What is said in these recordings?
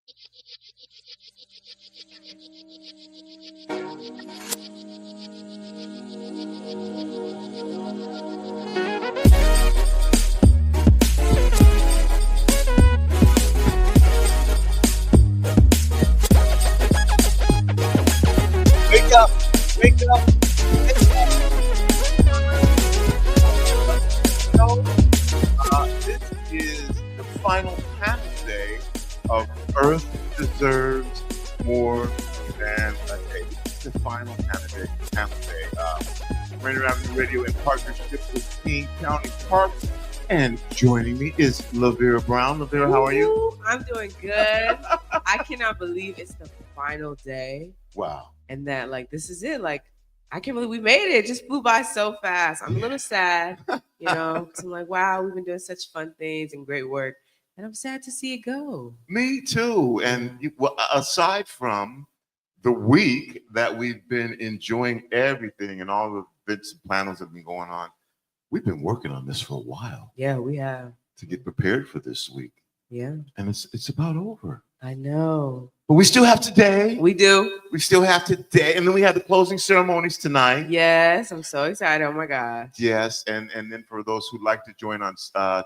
Wake up, wake up. This is the final panel day of Earth Deserves More Than a Day. This is the final panel day. Rainier Avenue Radio in partnership with King County Park. And joining me is Levera Brown. Levera, how are you? I'm doing good. I cannot believe it's the final day. Wow. And that, this is it. I can't believe we made it. It just flew by so fast. I'm a little sad, because I'm like, wow, we've been doing such fun things and great work. And I'm sad to see it go. Me too. And aside from the week that we've been enjoying everything and all the bits and panels that have been going on, we've been working on this for a while. Yeah, we have. To get prepared for this week. Yeah. And it's about over. I know. But we still have today. We do. We still have today. And then we have the closing ceremonies tonight. Yes, I'm so excited. Oh my God. Yes. And then for those who'd like to join on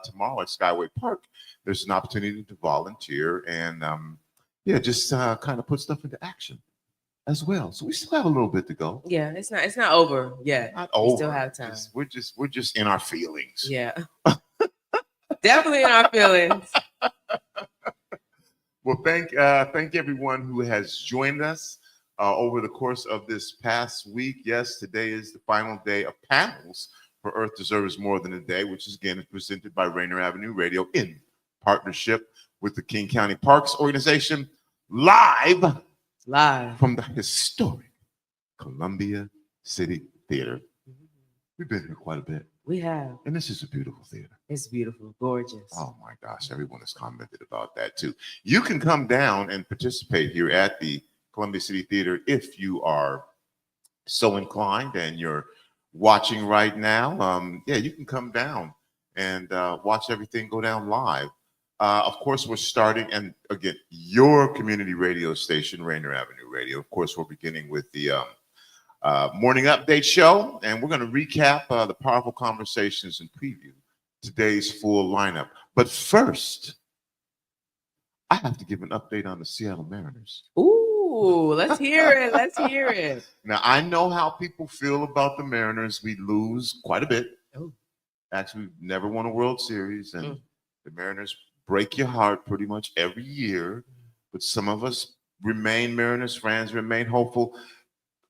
tomorrow at Skyway Park, there's an opportunity to volunteer and just kind of put stuff into action as well. So we still have a little bit to go. Yeah, it's not over yet. Not over. We still have time. We're just in our feelings. Yeah. Definitely in our feelings. Well, thank everyone who has joined us over the course of this past week. Yes, today is the final day of panels for Earth Deserves More Than a Day, which is again presented by Rainier Avenue Radio in partnership with the King County Parks Organization, live from the historic Columbia City Theater. We've been here quite a bit. We have. And this is a beautiful theater. It's beautiful, gorgeous. Oh my gosh, everyone has commented about that too. You can come down and participate here at the Columbia City Theater if you are so inclined and you're watching right now. You can come down and watch everything go down live. Of course, we're starting, and again, your community radio station, Rainier Avenue Radio. Of course, we're beginning with the morning update show, and we're going to recap the powerful conversations and preview today's full lineup. But first, I have to give an update on the Seattle Mariners. Ooh, let's hear it. Let's hear it. Now, I know how people feel about the Mariners. We lose quite a bit. Oh. Actually, we've never won a World Series, and the Mariners break your heart pretty much every year. But some of us remain Mariners fans, remain hopeful.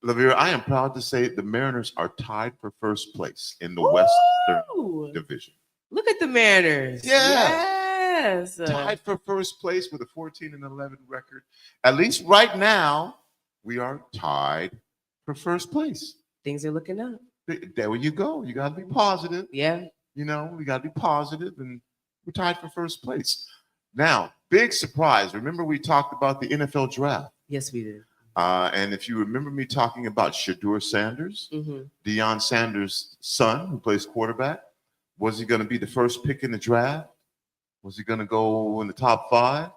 Levera, I am proud to say the Mariners are tied for first place in the Western Division. Look at the Mariners. Yes. Tied for first place with a 14-11 record. At least right now, we are tied for first place. Things are looking up. There you go. You got to be positive. Yeah. We got to be positive, and we're tied for first place. Now, big surprise. Remember we talked about the NFL draft? Yes, we did. And if you remember me talking about Shedeur Sanders, Deion Sanders' son, who plays quarterback, was he going to be the first pick in the draft? Was he going to go in the top 5?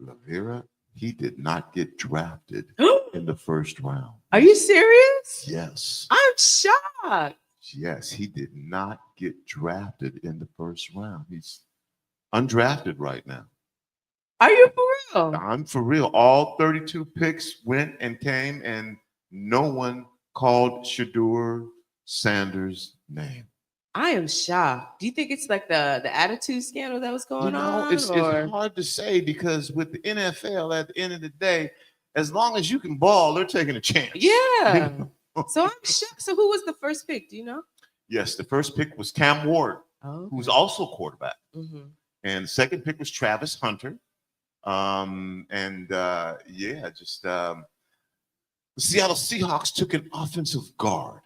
Levera, he did not get drafted in the first round. Are you serious? Yes. I'm shocked. Yes, he did not get drafted in the first round. He's undrafted right now. Are you for real? I'm for real. All 32 picks went and came, and no one called Shedeur Sanders' name. I am shocked. Do you think it's like the attitude scandal that was going on? It's hard to say, because with the NFL, at the end of the day, as long as you can ball, they're taking a chance. Yeah. So I'm shocked. So who was the first pick? Do you know? Yes, the first pick was Cam Ward, who's also quarterback. And the second pick was Travis Hunter. The Seattle Seahawks took an offensive guard,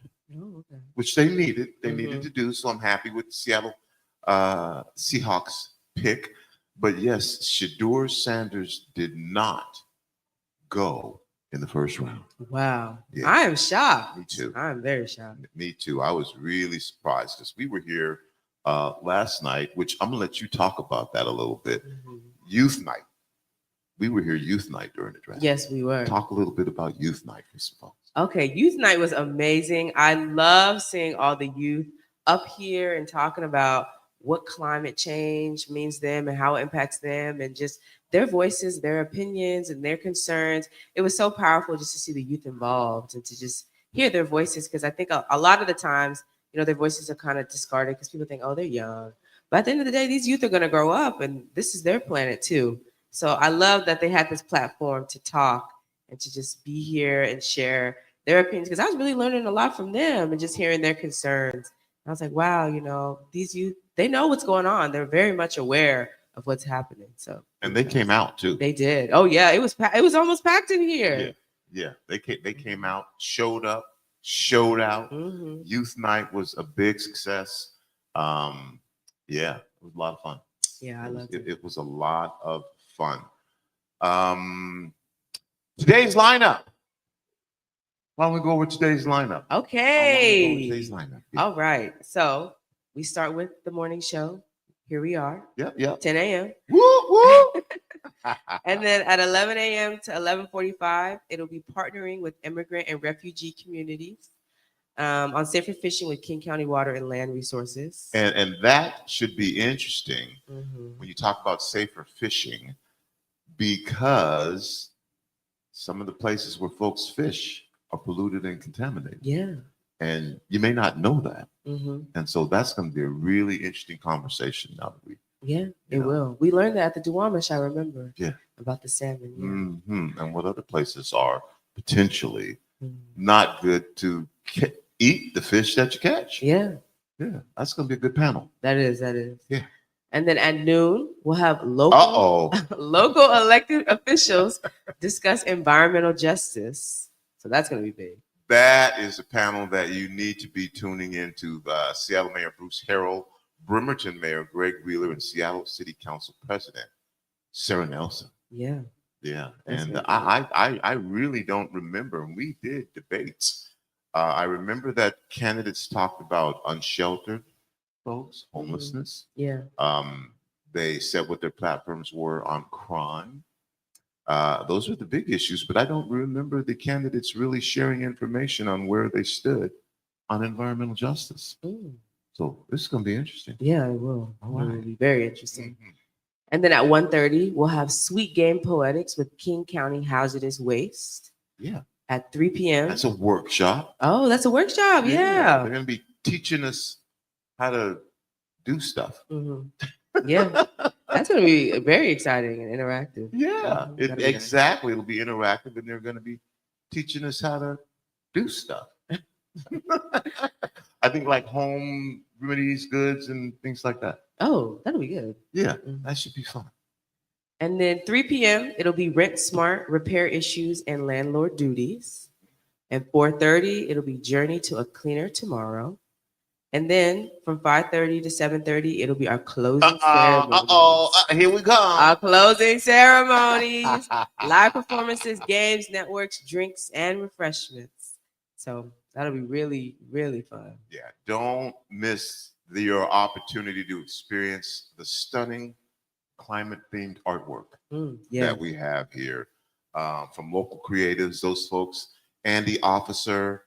which they needed. They needed to do. So I'm happy with the Seattle Seahawks pick. But yes, Shedeur Sanders did not go in the first round. Wow. Yeah. I am shocked. Me too. I'm very shocked. Me too. I was really surprised because we were here last night, which I'm going to let you talk about that a little bit. Youth night. we were here youth night during the draft. Yes, we were. Talk a little bit about youth night for some folks. Okay, youth night was amazing. I love seeing all the youth up here and talking about what climate change means to them and how it impacts them and just their voices, their opinions, and their concerns. It was so powerful just to see the youth involved and to just hear their voices, because I think a lot of the times, their voices are kind of discarded because people think, oh, they're young. But at the end of the day, these youth are going to grow up, and this is their planet too. So I love that they had this platform to talk and to just be here and share their opinions, because I was really learning a lot from them and just hearing their concerns. I was like, wow, these youth, they know what's going on. They're very much aware of what's happening. So, and they came out too. They did. Oh yeah, it was almost packed in here. Yeah. They came out, showed up, showed out. Mm-hmm. Youth night was a big success. Yeah, it was a lot of fun. Yeah, I loved it. It was a lot of fun. Today's lineup. Why don't we go over today's lineup? Okay. Today's lineup. Yeah. All right. So we start with the morning show. Here we are. Yep. 10 a.m. Woo, woo. And then at 11 a.m. to 11:45, it'll be partnering with immigrant and refugee communities on safer fishing with King County Water and Land Resources. And that should be interesting Mm-hmm. when you talk about safer fishing, because some of the places where folks fish are polluted and contaminated. Yeah. And you may not know that. Mm-hmm. And so that's going to be a really interesting conversation now that it will. We learned that at the Duwamish, I remember. Yeah. About the salmon. Yeah. Mm-hmm. And what other places are potentially Mm-hmm. not good to eat the fish that you catch. Yeah. Yeah. That's going to be a good panel. That is. Yeah. And then at noon, we'll have local elected officials discuss environmental justice. So that's going to be big. That is a panel that you need to be tuning into. Seattle Mayor Bruce Harrell, Bremerton Mayor Greg Wheeler, and Seattle City Council President Sarah Nelson. Yeah. Yeah. That's And really I really don't remember. We did debates. I remember that candidates talked about unsheltered folks, homelessness. Yeah. They said what their platforms were on crime. Those were the big issues, but I don't remember the candidates really sharing information on where they stood on environmental justice. Mm. So this is going to be interesting. Yeah, it will. All It right. will be very interesting. Mhm. And then at 1:30, we'll have Sweet Game Poetics with King County Hazardous Waste. Yeah. At 3 p.m. That's a workshop. Oh, that's a workshop. Yeah. They're going to be teaching us how to do stuff. Mhm. Yeah. That's going to be very exciting and interactive. Yeah, Mhm. That'll be nice. exactly. It'll be interactive, and they're going to be teaching us how to do stuff. I think like home remedies, goods, and things like that. Oh, that'll be good. Yeah, Mhm. that should be fun. And then 3 p.m., it'll be Rent Smart, Repair Issues, and Landlord Duties. And 4:30, it'll be Journey to a Cleaner Tomorrow. And then from 5:30 to 7:30, it'll be our closing ceremonies. Here we go. Our closing ceremonies, live performances, games, networks, drinks, and refreshments. So that'll be really, really fun. Yeah, don't miss your opportunity to experience the stunning climate-themed artwork Yeah. that we have here from local creatives, those folks, Andy Officer,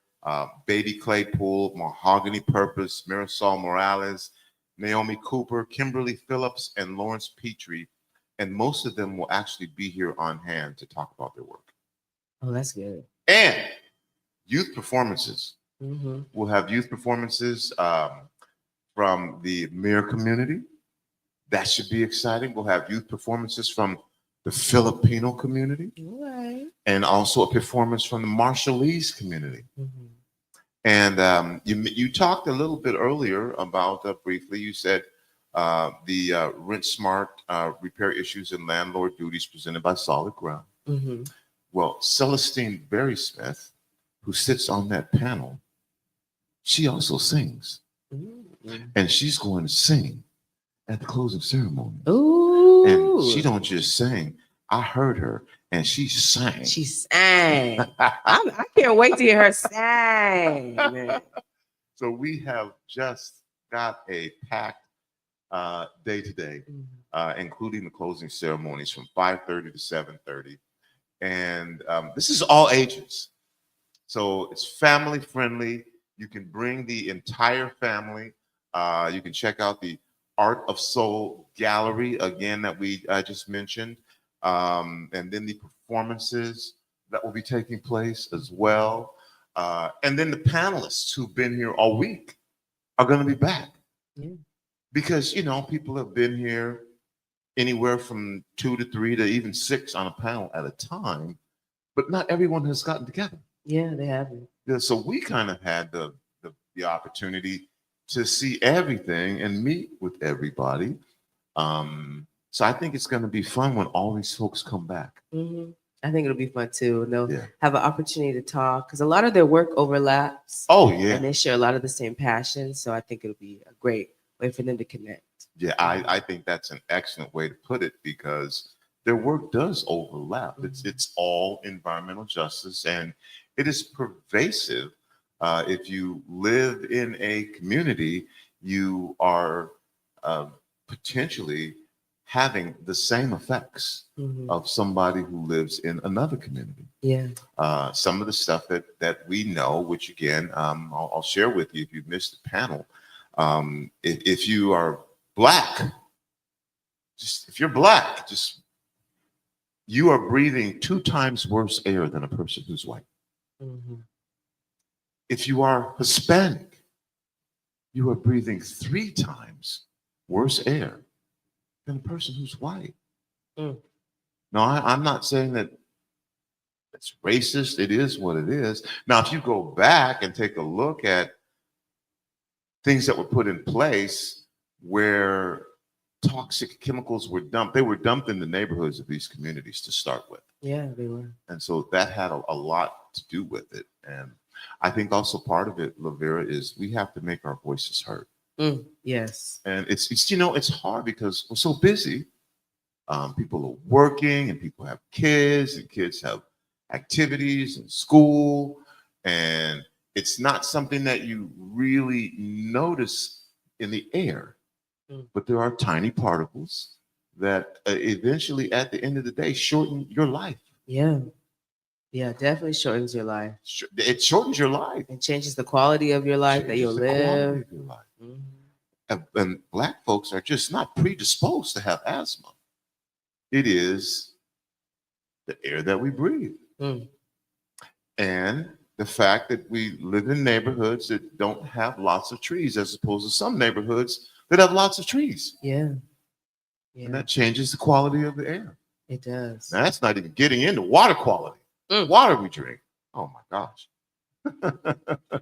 Beatty Claypool, Mahogany Purpose, Marisol Morales, Naomi Cooper, Kimberly Phillips, and Lawrence Petrie. And most of them will actually be here on hand to talk about their work. Oh, that's good. And youth performances. Mm-hmm. We'll have youth performances from the Mir community. That should be exciting. We'll have youth performances from the Filipino community, All right. and also a performance from the Marshallese community. Mm-hmm. And you talked a little bit earlier about, briefly, you said the Rent Smart Repair Issues and Landlord Duties presented by Solid Ground. Mm-hmm. Well, Celestine Berry-Smith, who sits on that panel, she also sings. Mm-hmm. And she's going to sing at the closing ceremony. Ooh. And she don't just sing. I heard her, and she sang. She sang. I can't wait to hear her sing. Man. So we have just got a packed day to day, Mhm. including the closing ceremonies from 5:30 to 7:30. And this is all ages. So it's family friendly. You can bring the entire family. You can check out the Art of Soul Gallery again that we just mentioned. And then the performances that will be taking place as well. And then the panelists who've been here all week are going to be back. Yeah. Because, people have been here anywhere from 2 to 3 to even 6 on a panel at a time, but not everyone has gotten together. Yeah, they haven't. Yeah, so we kind of had the opportunity to see everything and meet with everybody. So I think it's going to be fun when all these folks come back. Hmm. I think it'll be fun too. And they'll Yeah. have an opportunity to talk because a lot of their work overlaps. Oh, yeah. And they share a lot of the same passions. So I think it'll be a great way for them to connect. Yeah, I think that's an excellent way to put it because their work does overlap. It's all environmental justice, and it is pervasive. If you live in a community, you are potentially having the same effects of somebody who lives in another community. Yeah. Some of the stuff that we know, which again, I'll share with you if you've missed the panel. If you are Black, if you're Black, you are breathing 2 times worse air than a person who's white. Mm-hmm. If you are Hispanic, you are breathing 3 times worse air than a person who's white. Mm. Now, I'm not saying that it's racist. It is what it is. Now, if you go back and take a look at things that were put in place where toxic chemicals were dumped, they were dumped in the neighborhoods of these communities to start with. Yeah, they were. And so that had a lot to do with it. And I think also part of it, Levera, is we have to make our voices heard. Yes. And it's hard because we're so busy. People are working and people have kids and kids have activities in school. And it's not something that you really notice in the air. But there are tiny particles that eventually, at the end of the day, shorten your life. Yeah. Yeah, definitely shortens your life. It shortens your life. It changes the quality of your life that you'll live. Of your life. And Black folks are just not predisposed to have asthma. It is the air that we breathe. And the fact that we live in neighborhoods that don't have lots of trees as opposed to some neighborhoods that have lots of trees. Yeah. And that changes the quality of the air. It does. Now, that's not even getting into water quality. Water we drink. Oh my gosh.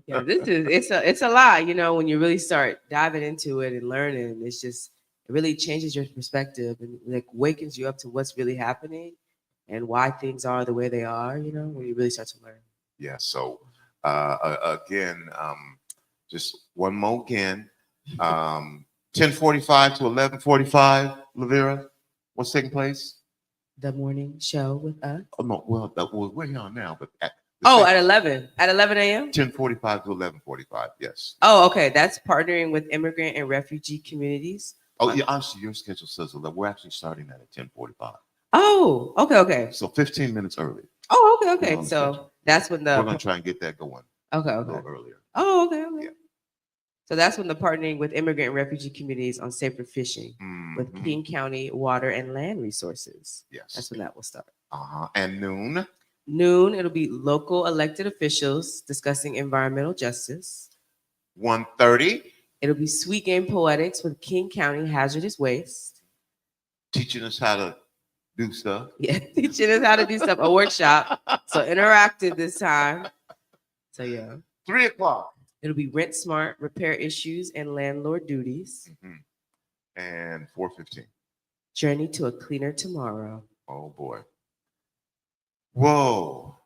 Yeah, it's a lot, when you really start diving into it and learning. It really changes your perspective and like wakens you up to what's really happening and why things are the way they are, when you really start to learn. Yeah. So again, just one more again. 10:45 to 11:45, Levera, what's taking place? The morning show with us. Oh no, well, we're here on now, but at 11 a.m. 10:45 to 11:45. Yes. Oh, okay. That's partnering with immigrant and refugee communities. Oh, yeah. Honestly, your schedule says 11. We're actually starting that at 10:45. Oh, okay. So 15 minutes early. Oh, okay. So that's when we're gonna try and get that going. Okay. A little earlier. Oh, okay. Yeah. So that's when the partnering with immigrant and refugee communities on safer fishing with King County Water and Land Resources. Yes. That's when that will start. And noon. Noon, it'll be local elected officials discussing environmental justice. 1:30. It'll be Sweet Game Poetics with King County Hazardous Waste. Teaching us how to do stuff. Yeah, teaching us how to do stuff. A workshop. So interactive this time. So yeah. 3 o'clock. It'll be Rent Smart, Repair Issues, and Landlord Duties. And 4:15. Journey to a Cleaner Tomorrow. Oh boy. Whoa.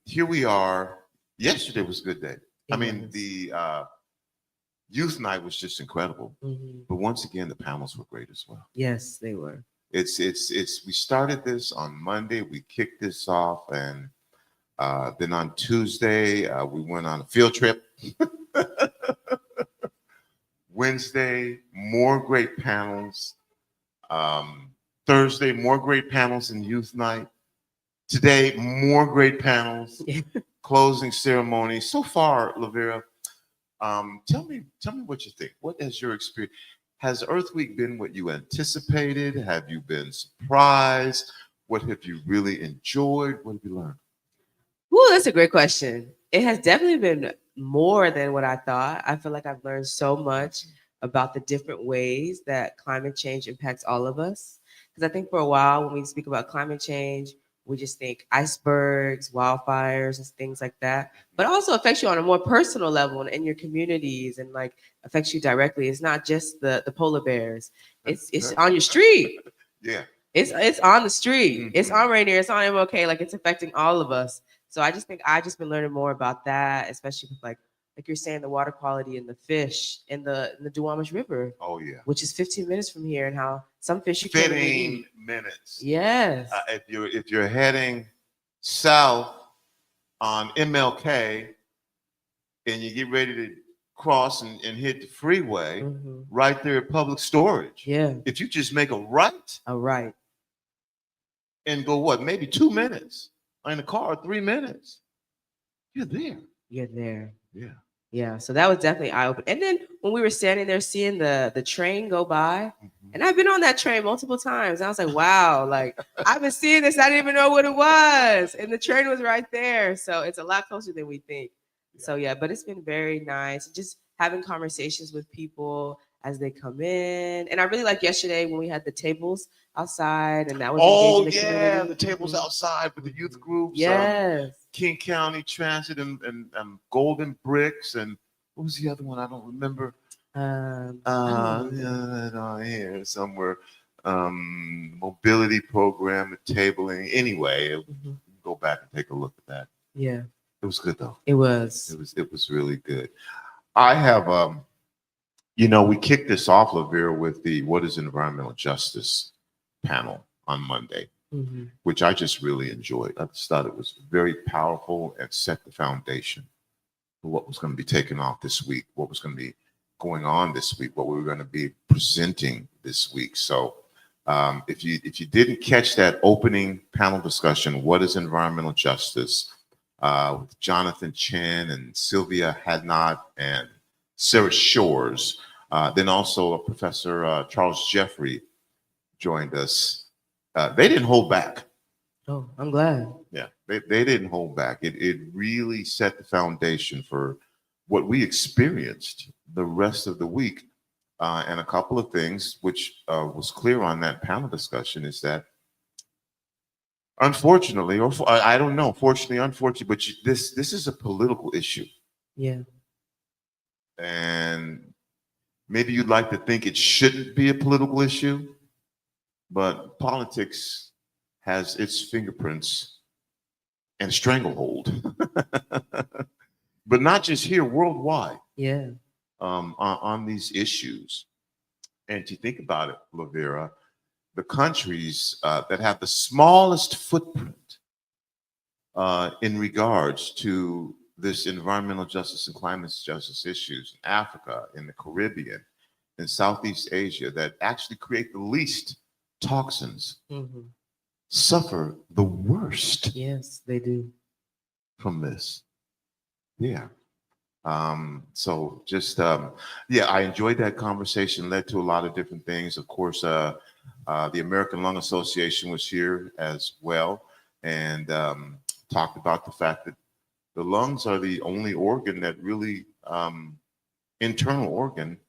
Here we are. Yesterday was a good day. The youth night was just incredible. But once again, the panels were great as well. Yes, they were. We started this on Monday. We kicked this off, and then on Tuesday we went on a field trip. Wednesday, more great panels. Thursday, more great panels in youth night. Today, more great panels. Closing ceremony. So far, Levera, tell me what you think. What has your experience? Has Earth Week been what you anticipated? Have you been surprised? What have you really enjoyed? What have you learned? Ooh, that's a great question. It has definitely been more than what I thought. I feel like I've learned so much about the different ways that climate change impacts all of us. Because I think for a while, when we speak about climate change, we just think icebergs, wildfires, and things like that. But it also affects you on a more personal level and in your communities, and like affects you directly. It's not just the polar bears. It's on your street. Yeah. It's on the street. It's Mhm. on Rainier. It's on MLK. Like it's affecting all of us. So I just think I just been learning more about that, especially with like you're saying, the water quality in the fish in the Duwamish River, Oh yeah. which is 15 minutes from here, and how some fish you can't even 15 eat. minutes. Yes. If you're heading south on MLK and you get ready to cross and hit the freeway, Mhm. right there at public storage. Yeah. If you just make a right All right. and go maybe 2 minutes in the car, 3 minutes, you're there. You're there. Yeah. Yeah. So that was definitely eye opening. And then when we were standing there seeing the train go by, Mhm. and I've been on that train multiple times. I was like, wow, like I've been seeing this. I didn't even know what it was. And the train was right there. So it's a lot closer than we think. So yeah, but it's been very nice. Just having conversations with people as they come in. And I really like yesterday when we had the tables outside, and that was engaging the community. The tables outside with the youth groups. Yes. King County Transit and Golden Bricks, and what was the other one? I don't remember. I don't know. Here somewhere. Mobility program, tabling. Anyway, Mhm. go back and take a look at that. Yeah, It was good though. it was. It was really good. I have we kicked this off, Levera, with the What is Environmental Justice panel on Monday, Mhm. which I just really enjoyed. I just thought it was very powerful and set the foundation for what was going to be taken off this week, what was going to be going on this week, what we were going to be presenting this week. So if you didn't catch that opening panel discussion, What is Environmental Justice, with Jonathan Chen and Sylvia Hadnot and Sarah Shores, then also Professor Charles Jeffrey joined us. They didn't hold back. Oh, I'm glad. Yeah, they didn't hold back. It really set the foundation for what we experienced the rest of the week. And a couple of things which was clear on that panel discussion is that, unfortunately, or I don't know, fortunately, unfortunately, but this is a political issue. Yeah. And maybe you'd like to think it shouldn't be a political issue, but politics has its fingerprints and stranglehold. But not just here, worldwide. Yeah. On these issues. And to think about it, Levera, the countries that have the smallest footprint in regards to this environmental justice and climate justice issues in Africa, in the Caribbean, in Southeast Asia, that actually create the least toxins, Mhm. suffer the worst Yes, they do. from this. Yeah. So just I enjoyed that conversation, led to a lot of different things. Of course, the American Lung Association was here as well, and talked about the fact that the lungs are the only organ that really internal organ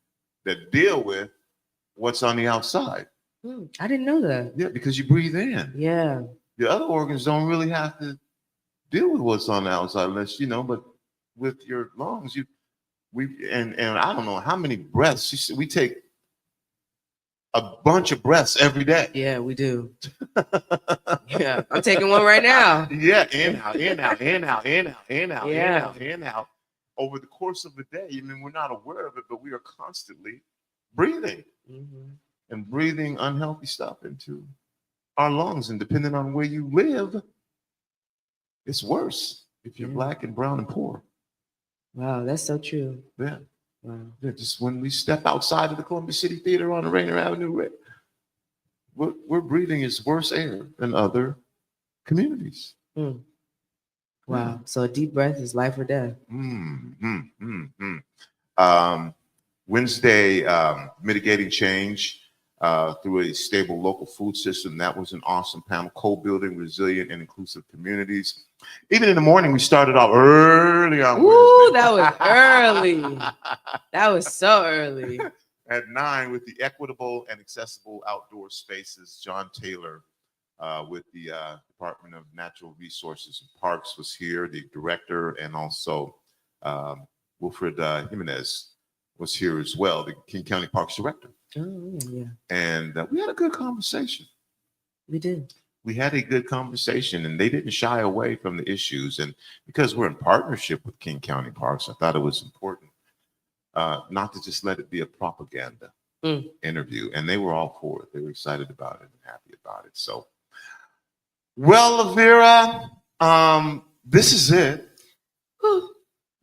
that deal with what's on the outside. I didn't know that. Yeah, because you breathe in. Yeah. The other organs don't really have to deal with what's on the outside unless, but with your lungs, and I don't know how many breaths. We take a bunch of breaths every day. Yeah, we do. Yeah, I'm taking one right now. Yeah, inhale. Over the course of a day, I mean, we're not aware of it, but we are constantly breathing and breathing unhealthy stuff into our lungs. And depending on where you live, it's worse if you're black and brown and poor. Wow, that's so true. Yeah. Wow. Yeah, just when we step outside of the Columbia City Theater on the Rainier Avenue, we're breathing is worse air than other communities. Mm. Wow. So a deep breath is life or death. Wednesday, mitigating change through a stable local food system. That was an awesome panel. Co-building resilient and inclusive communities. Even in the morning, we started out early on Ooh, Wednesday. that was early. That was so early. At 9 with the equitable and accessible outdoor spaces. John Taylor with the Department of Natural Resources and Parks was here, the director, and also Wilfred Jimenez was here as well, the King County Parks director. Oh, yeah. And we had a good conversation. We did. We had a good conversation, and they didn't shy away from the issues. And because we're in partnership with King County Parks, I thought it was important not to just let it be a propaganda interview. And they were all for it. They were excited about it and happy about it. So, well, Levera, this is it.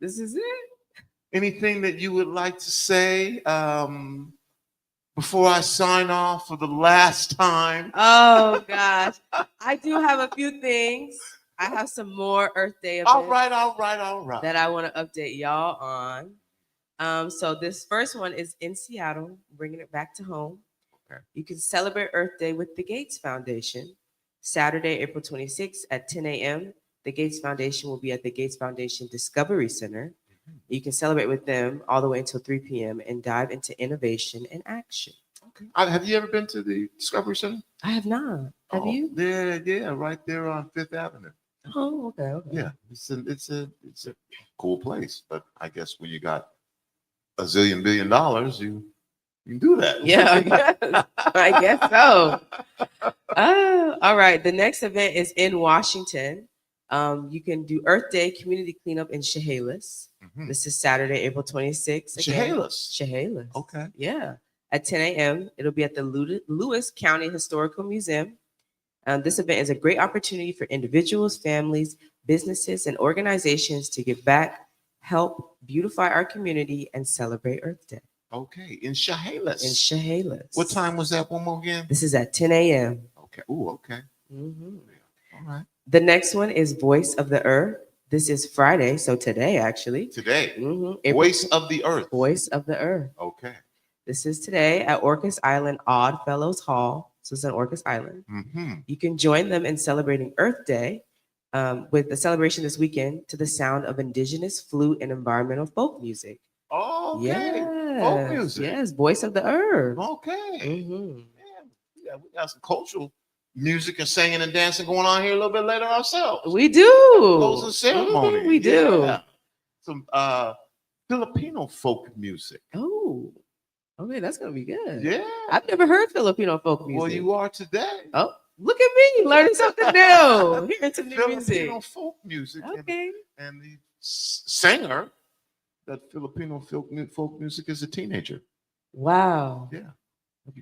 This is it. Anything that you would like to say before I sign off for the last time? Oh, gosh. I do have a few things. I have some more Earth Day events. All right. That I want to update y'all on. So this first one is in Seattle, bringing it back to home. Okay. You can celebrate Earth Day with the Gates Foundation. Saturday, April 26th at 10 a.m. The Gates Foundation will be at the Gates Foundation Discovery Center. You can celebrate with them all the way until 3 p.m. and dive into innovation and action. Okay. Have you ever been to the Discovery Center? I have not. Have you? Yeah, right there on Fifth Avenue. Oh, okay. Yeah, it's a cool place, but I guess when you got $1 zillion billion, you can do that. Yeah, I guess so. All right. The next event is in Washington. You can do Earth Day community cleanup in Chehalis. Mm-hmm. This is Saturday, April 26th. Chehalis. Okay. Yeah. At 10 a.m. It'll be at the Lewis County Historical Museum. This event is a great opportunity for individuals, families, businesses, and organizations to give back, help beautify our community, and celebrate Earth Day. Okay. In Chehalis. What time was that one more again? This is at 10 a.m. Okay. Ooh, okay. Mm-hmm. All right. The next one is Voice of the Earth. This is Friday, so today actually. Today. Mm-hmm. Voice of the Earth. Voice of the Earth. Okay. This is today at Orcas Island Odd Fellows Hall. So it's on Orcas Island. Mm-hmm. You can join them in celebrating Earth Day with the celebration this weekend to the sound of indigenous flute and environmental folk music. Oh, okay. Yes. Folk music. Yes, Voice of the Earth. Okay. Mm-hmm. Yeah, we got some cultural music and singing and dancing going on here a little bit later ourselves. We do. Closing ceremony. Mm-hmm, we do. Yeah. Some Filipino folk music. Oh, okay, that's gonna be good. Yeah. I've never heard Filipino folk music. Well, you are today. Oh, look at me learning something new. Hearing some new Filipino music. folk music. Okay. And the singer that Filipino folk music is a teenager. Wow. Yeah.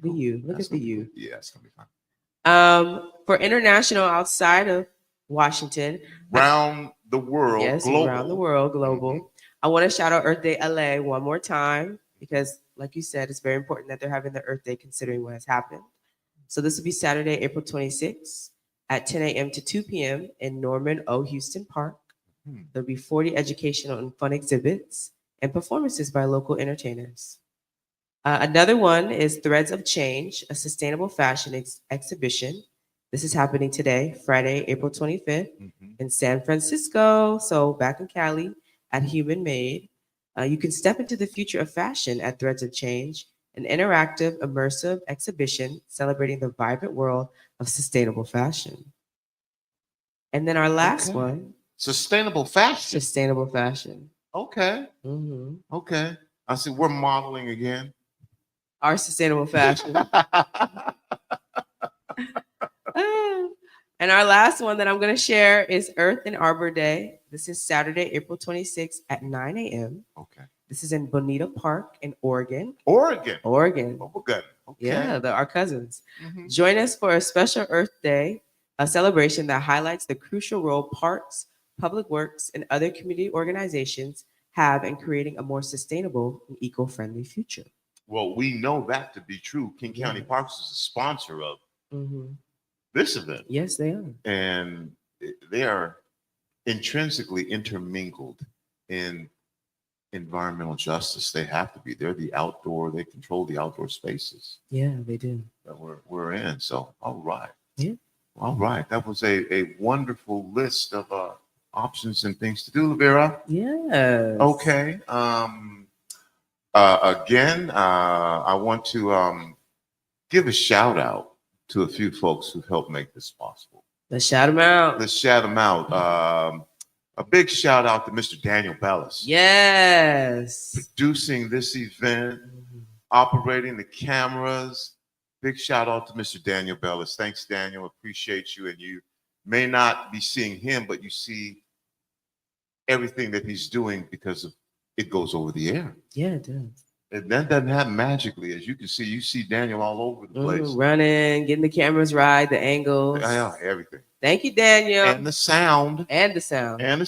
The you. Look at the you. Yeah, it's gonna be fun. For international outside of Washington, Around the world, yes, global. around the world, global. Mm-hmm. I want to shout out Earth Day LA one more time because, like you said, it's very important that they're having the Earth Day considering what has happened. So this will be Saturday, April 26th at 10 a.m. to 2 p.m. in Norman O. Houston Park. There'll be 40 educational and fun exhibits and performances by local entertainers. Another one is Threads of Change, a sustainable fashion exhibition. This is happening today, Friday, April 25th in San Francisco. So back in Cali at Human Made. You can step into the future of fashion at Threads of Change, an interactive, immersive exhibition celebrating the vibrant world of sustainable fashion. And then our last one. Sustainable fashion. Sustainable fashion. Okay. Mm-hmm. Okay. I see we're modeling again. Our sustainable fashion. And our last one that I'm going to share is Earth and Arbor Day. This is Saturday, April 26th at 9 a.m. Okay. This is in Bonita Park in Oregon. Oregon. Okay. Yeah, our cousins. Mm-hmm. Join us for a special Earth Day, a celebration that highlights the crucial role parks, public works, and other community organizations have in creating a more sustainable and eco-friendly future. Well, we know that to be true. King Yeah. County Parks is a sponsor of Mhm. this event, Yes, they are. and they are intrinsically intermingled in environmental justice. They have to be. They're the outdoor. They control the outdoor spaces Yeah, they do. that we're in. So, all right. Yeah. All right. That was a wonderful list of options and things to do, Levera. Yes. Okay. Again, I want to give a shout out to a few folks who've helped make this possible. Let's shout them out. Let's shout them out. A big shout out to Mr. Daniel Bellis. Yes. Producing this event, Mhm. operating the cameras. Big shout out to Mr. Daniel Bellis. Thanks, Daniel. Appreciate you. And you may not be seeing him, but you see everything that he's doing because of it goes over the air. Yeah, it does. And that doesn't happen magically. As you see Daniel all over the place. Running, getting the cameras right, the angles. Yeah, everything. Thank you, Daniel. And the sound. And the sound. And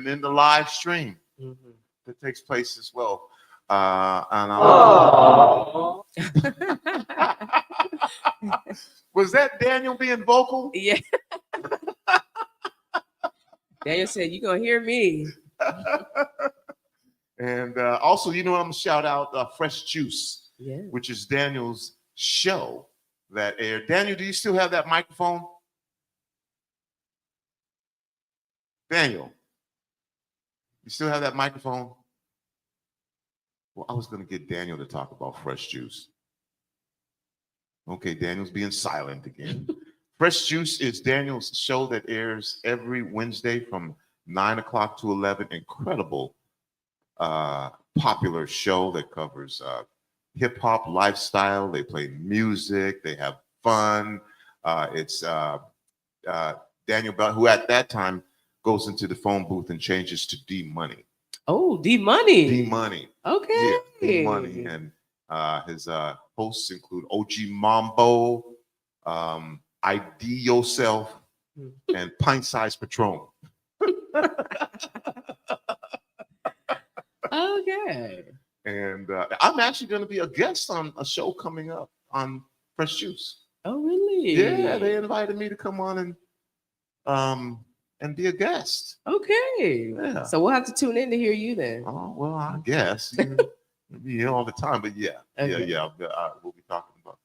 then the live stream Mhm. that takes place as well. Was that Daniel being vocal? Yeah. Daniel said, "You're gonna hear me." And also, I'm gonna shout out Fresh Juice, Yeah. which is Daniel's show that aired. Daniel, do you still have that microphone? Daniel, you still have that microphone? Well, I was going to get Daniel to talk about Fresh Juice. Okay, Daniel's being silent again. Fresh Juice is Daniel's show that airs every Wednesday from 9 o'clock to 11. Incredible, popular show that covers hip hop lifestyle. They play music. They have fun. It's Daniel Bell, who at that time goes into the phone booth and changes to D Money. Oh, D Money. D Money. Okay. Yeah, D Money. And his hosts include OG Mambo, ID Yourself, and Pint Size Patron. Okay. And I'm actually going to be a guest on a show coming up on Fresh Juice. Oh, really? Yeah, they invited me to come on and be a guest. Okay. Yeah. So we'll have to tune in to hear you then. Oh, well, I guess. You'll be here all the time, but yeah. Okay. Yeah. We'll be talking about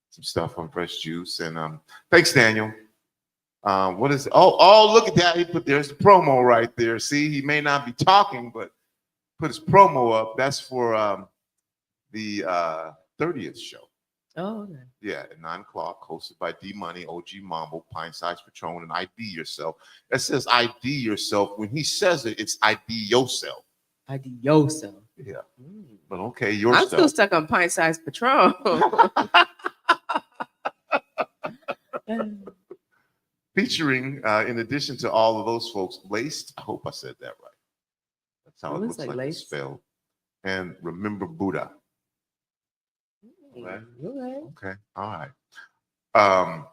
some stuff on Fresh Juice. And thanks, Daniel. What is it? Oh, look at that. There's the promo right there. See, he may not be talking, but put his promo up. That's for the 30th show. Oh, okay. Yeah, at 9 o'clock, hosted by D Money, OG Mambo, Pint Size Patron, and ID Yourself. It says ID Yourself. When he says it, it's ID Yourself. ID Yourself. Yeah. But okay, yourself. I'm still stuck on Pint Size Patron. Featuring, in addition to all of those folks, Laced. I hope I said that right. That's how it looks like it's spelled. And Remember Buddha. Okay. All right.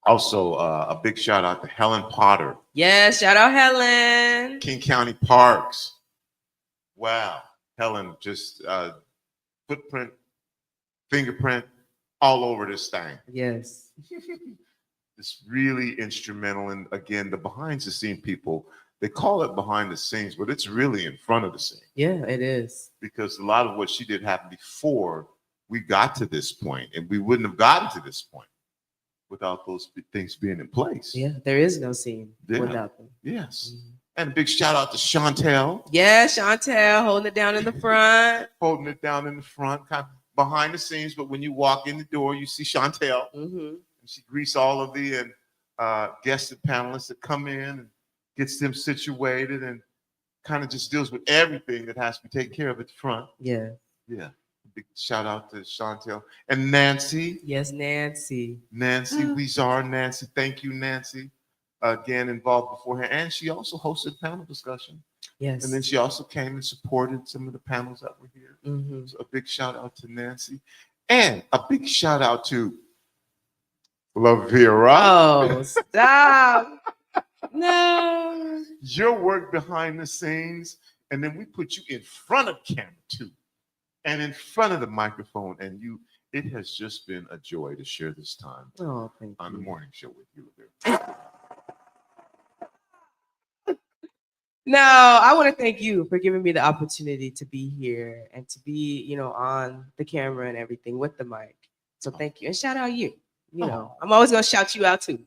Also, a big shout out to Helen Potter. Yes, shout out Helen. King County Parks. Wow. Helen, just footprint, fingerprint all over this thing. Yes. It's really instrumental. And again, the behind the scene people, they call it behind the scenes, but it's really in front of the scene. Yeah, it is. Because a lot of what she did happened before we got to this point, and we wouldn't have gotten to this point without those things being in place. Yeah, there is no scene without them. Yes. Mm-hmm. And a big shout out to Chantel. Yeah, Chantel holding it down in the front. Holding it down in the front, kind of behind the scenes, but when you walk in the door, you see Chantel. Mm-hmm. And she greets all of the guested panelists that come in and gets them situated and kind of just deals with everything that has to be taken care of at the front. Yeah. Yeah. Big shout out to Chantel and Nancy. Yes, Nancy. Nancy Weezar. Nancy, thank you, Nancy. Again, involved beforehand. And she also hosted a panel discussion. Yes. And then she also came and supported some of the panels that were here. Mm-hmm. So a big shout out to Nancy. And a big shout out to Levera. Oh, stop. No. Your work behind the scenes, and then we put you in front of camera too, and in front of the microphone, and you. It has just been a joy to share this time Oh, thank on you. the morning show with you. No, I want to thank you for giving me the opportunity to be here and to be, on the camera and everything with the mic. So thank you. And shout out you. I'm always going to shout you out too.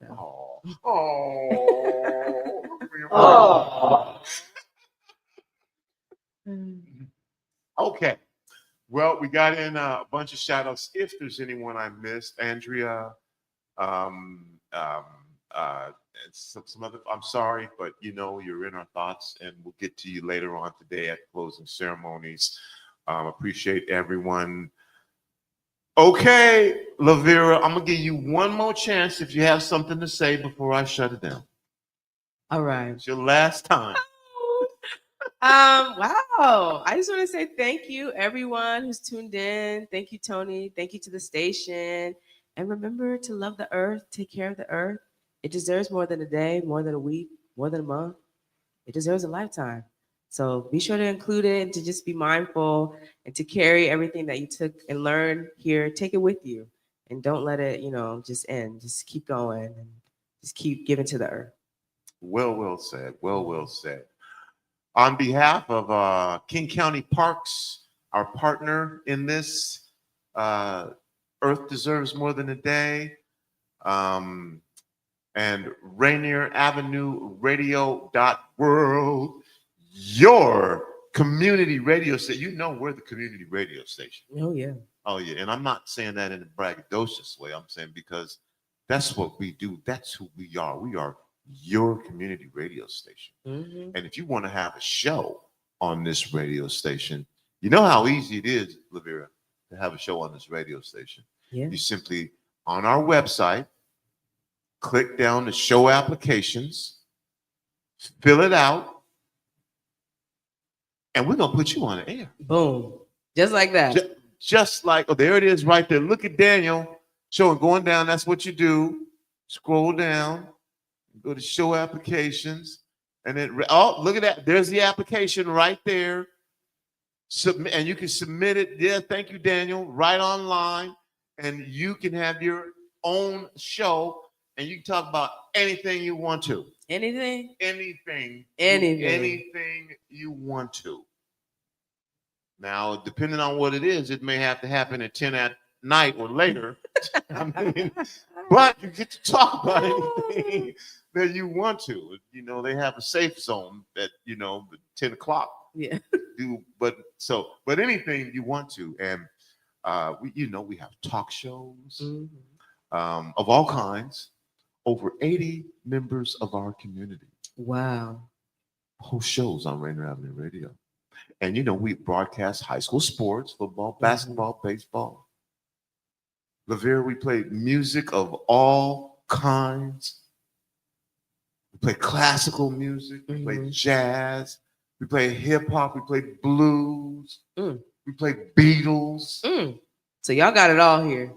So. Oh. Okay. Well, we got in a bunch of shout outs. If there's anyone I missed, Andrea, um, um, some other, I'm sorry, but you're in our thoughts, and we'll get to you later on today at closing ceremonies. Appreciate everyone. Okay, Levera, I'm gonna give you one more chance if you have something to say before I shut it down. All right. It's your last time. Wow. I just want to say thank you, everyone who's tuned in. Thank you, Tony. Thank you to the station. And remember to love the earth, take care of the earth. It deserves more than a day, more than a week, more than a month. It deserves a lifetime. So be sure to include it and to just be mindful and to carry everything that you took and learned here. Take it with you and don't let it, just end. Just keep going and just keep giving to the earth. Well said. Well said. On behalf of King County Parks, our partner in this, Earth Deserves More Than a Day, and Rainier Avenue Radio World, your community radio station. We're the community radio station. Oh, yeah. Oh, yeah. And I'm not saying that in a braggadocious way. I'm saying because that's what we do. That's who we are. We are your community radio station. Mm-hmm. And if you want to have a show on this radio station, you know how easy it is, Levera, to have a show on this radio station. Yeah. You simply, on our website, click down the show applications, fill it out, and we're going to put you on the air. Boom. Just like that. Just like, oh, there it is right there. Look at Daniel showing, going down. That's what you do. Scroll down, go to show applications, and then, look at that. There's the application right there. Submit, and you can submit it. Yeah, thank you, Daniel. Right online, and you can have your own show, and you can talk about anything you want to. Anything you want to. Now, depending on what it is, it may have to happen at 10 at night or later. But you get to talk about anything that you want to. They have a safe zone at 10 o'clock. Yeah. But anything you want to, and we have talk shows of all kinds. Over 80 members of our community. Wow. Host shows on Rainier Avenue Radio. And we broadcast high school sports, football, basketball, baseball. Levera, we play music of all kinds. We play classical music, we play jazz, we play hip hop, we play blues, we play Beatles. So y'all got it all here.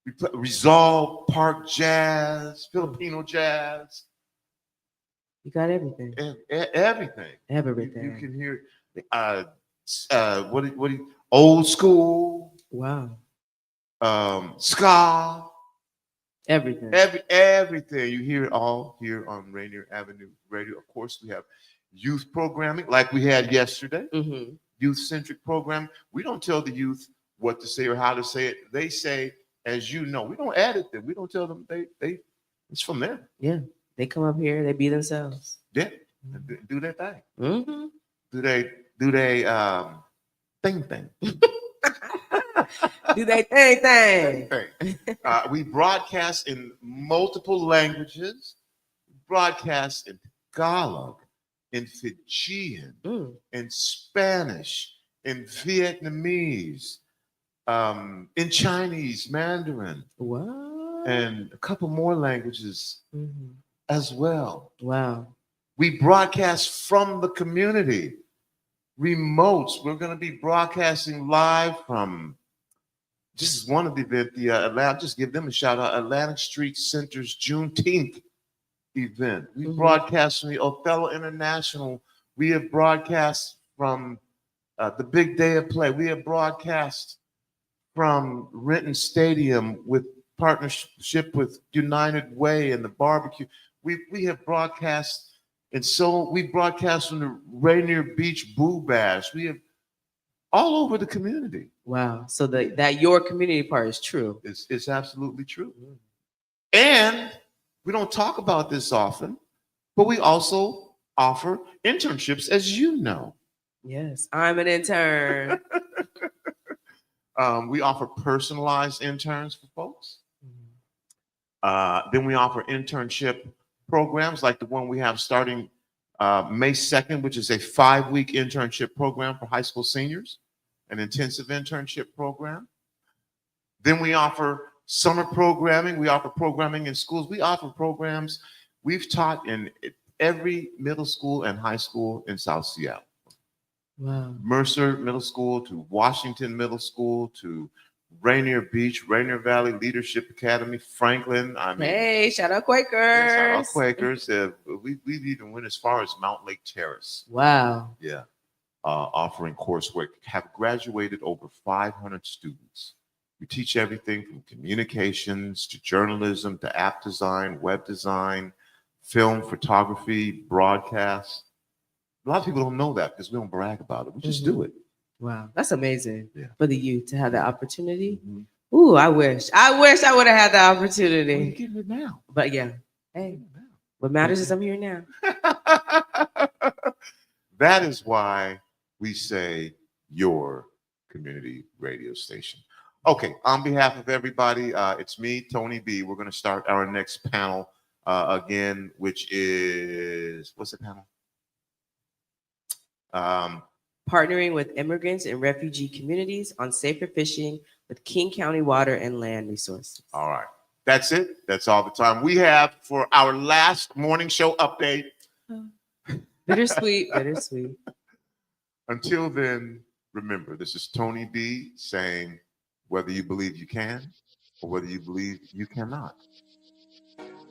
We play Resolve Park Jazz, Filipino jazz. You got everything. Everything. Everything. You can hear old school. Wow. Ska. Everything. Everything. You hear it all here on Rainier Avenue Radio. Of course, we have youth programming like we had yesterday. Mm-hmm. Youth-centric program. We don't tell the youth what to say or how to say it. They say, as you know, we don't edit them. We don't tell them they it's from them. Yeah. They come up here, they be themselves. Yeah. Do their thing. Mm-hmm. Do they thing. Do they thing? We broadcast in multiple languages. We broadcast in Tagalog, in Fijian, in Spanish, in Vietnamese, in Chinese, Mandarin. Wow. And a couple more languages as well. Wow. We broadcast from the community. Remotes. We're going to be broadcasting live from, this is one of the events, I'll just give them a shout out, Atlantic Street Center's Juneteenth event. We Mhm. broadcast from the Othello International. We have broadcast from the big day of play. We have broadcast from Renton Stadium with partnership with United Way and the barbecue. We have broadcast, and so we broadcast from the Rainier Beach Boo Bash. We have all over the community. Wow. So that your community part is true. It's absolutely true. And we don't talk about this often, but we also offer internships, as you know. Yes, I'm an intern. We offer personalized interns for folks. Mm-hmm. Then we offer internship programs like the one we have starting May 2nd, which is a 5-week internship program for high school seniors, an intensive internship program. Then we offer summer programming. We offer programming in schools. We offer programs. We've taught in every middle school and high school in South Seattle. Wow. Mercer Middle School to Washington Middle School to Rainier Beach, Rainier Valley Leadership Academy, Franklin. I mean, Hey, shout out Quakers. yes, shout out Quakers. We've even went as far as Mount Lake Terrace. Wow. Yeah, offering coursework. Have graduated over 500 students. We teach everything from communications to journalism to app design, web design, film, photography, broadcast. A lot of people don't know that because we don't brag about it. We just do it. Wow, that's amazing. Yeah. For the youth to have that opportunity. Mm-hmm. Ooh, I wish I would have had the opportunity. Well, you're getting it now. But yeah, hey, what matters is I'm here now. That is why we say your community radio station. Okay, on behalf of everybody, it's me, Tony B. We're going to start our next panel again, which is, what's the panel? Partnering with immigrants and refugee communities on safer fishing with King County Water and Land Resources. All right. That's it. That's all the time we have for our last morning show update. Bittersweet, bittersweet. Until then, remember, this is Tony B saying, whether you believe you can or whether you believe you cannot,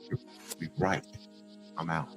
you'll be right. I'm out.